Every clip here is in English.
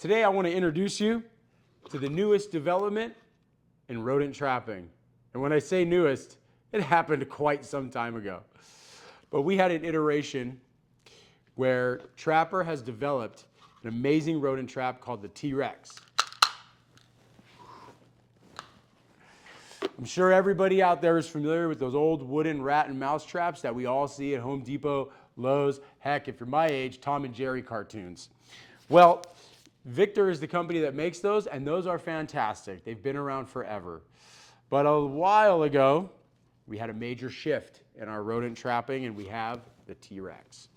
Today I want to introduce you to the newest development in rodent trapping. And when I say newest, it happened quite some time ago. But we had an iteration where Trapper has developed an amazing rodent trap called the T-Rex. I'm sure everybody out there is familiar with those old wooden rat and mouse traps that we all see at Home Depot, Lowe's, heck, if you're my age, Tom and Jerry cartoons. Well, Victor is the company that makes those, and those are fantastic. They've been around forever. But a while ago, we had a major shift in our rodent trapping, and we have the T-Rex.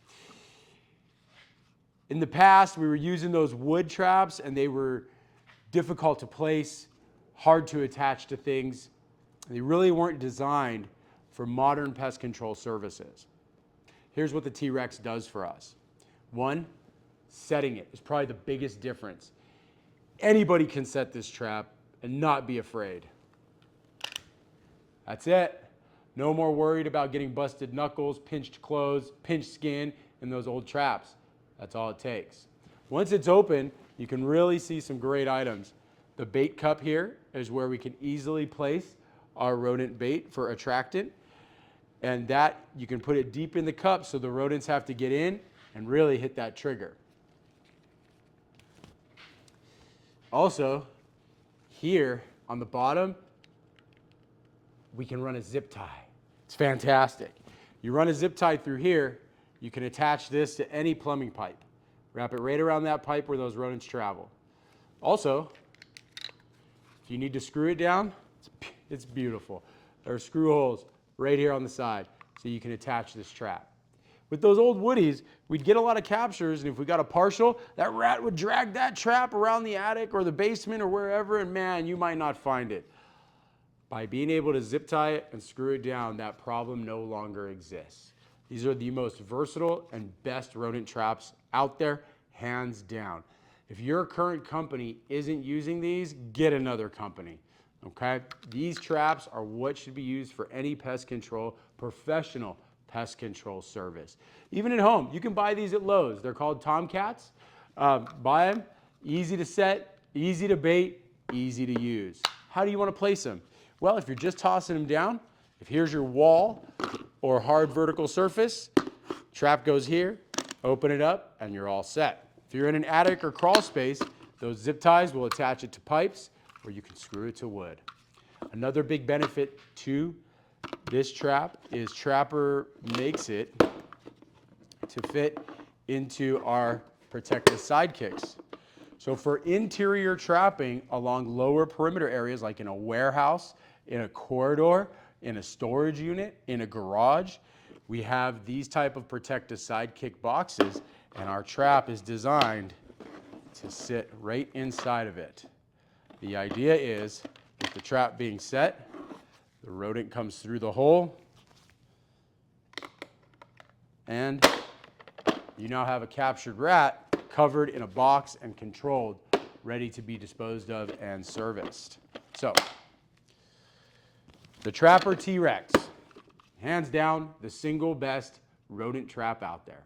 In the past, we were using those wood traps, and they were difficult to place, hard to attach to things. They really weren't designed for modern pest control services. Here's what the T-Rex does for us. One, setting it is probably the biggest difference. Anybody can set this trap and not be afraid. That's it. No more worried about getting busted knuckles, pinched clothes, pinched skin in those old traps. That's all it takes. Once it's open, you can really see some great items. The bait cup here is where we can easily place our rodent bait for attractant. And that, you can put it deep in the cup so the rodents have to get in and really hit that trigger. Also, here on the bottom, we can run a zip tie. It's fantastic. You run a zip tie through here, you can attach this to any plumbing pipe. Wrap it right around that pipe where those rodents travel. Also, if you need to screw it down, it's beautiful. There are screw holes right here on the side so you can attach this trap. With those old woodies, we'd get a lot of captures, and if we got a partial, that rat would drag that trap around the attic or the basement or wherever, and man, you might not find it. By being able to zip tie it and screw it down, that problem no longer exists. These are the most versatile and best rodent traps out there, hands down. If your current company isn't using these, get another company, okay? These traps are what should be used for any pest control, professional pest control service. Even at home, you can buy these at Lowe's. They're called Tomcats. Buy them, easy to set, easy to bait, easy to use. How do you want to place them? Well, if you're just tossing them down, if here's your wall or hard vertical surface, trap goes here, open it up, and you're all set. If you're in an attic or crawl space, those zip ties will attach it to pipes, or you can screw it to wood. Another big benefit to this trap is Trapper makes it to fit into our protective sidekicks. So for interior trapping along lower perimeter areas like in a warehouse, in a corridor, in a storage unit, in a garage, we have these type of protective sidekick boxes, and our trap is designed to sit right inside of it. The idea is, with the trap being set, the rodent comes through the hole, and you now have a captured rat covered in a box and controlled, ready to be disposed of and serviced. So, the Trapper T-Rex, hands down the single best rodent trap out there.